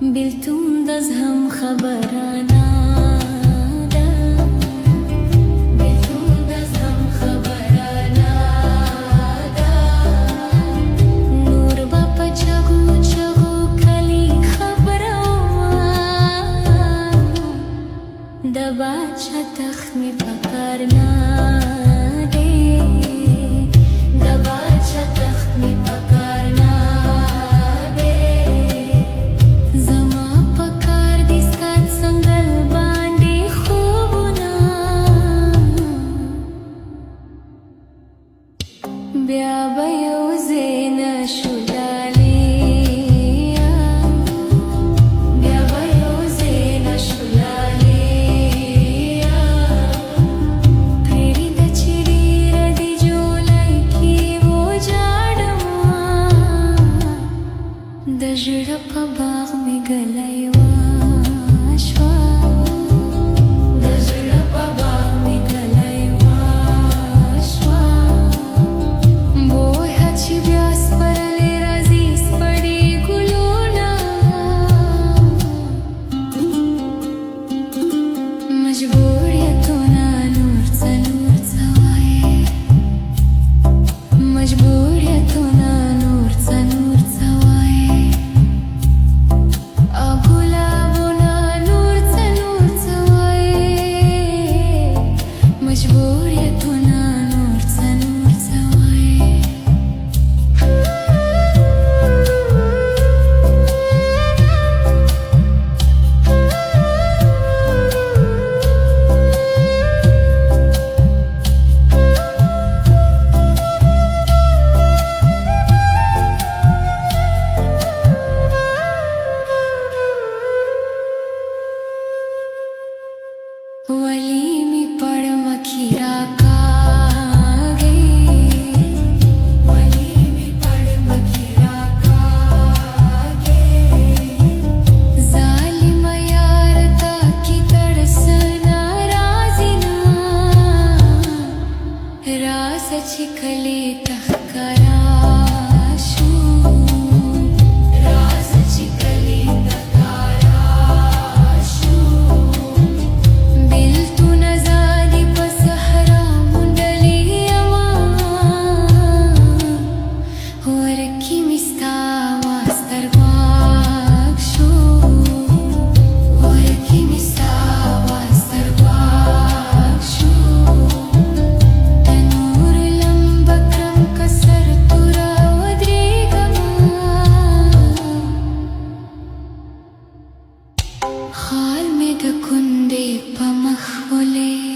بلتون دزهم خبرانه دباچه تخمی پکارنا دے دباچه تخمی پکارنا دے زما پکار دی سکات سنگل باندې خوبنا بیا به یو زینا شولالې د زړه په باغ مې ګلای واشوا د زړه په باغ مې ګلای واشوا بوی هچې بیا سپرلی راځي سپړي ګلونه مجبوریتونه نور څه وایې مجبوریتونه نور څه वली मी पड़ मखीरा कागे वली मी पड़ मखीरा कागे जालिम यार ता की तड़सना राजिना रास चिखले तहकरा خال में د कुंदे पमख बोले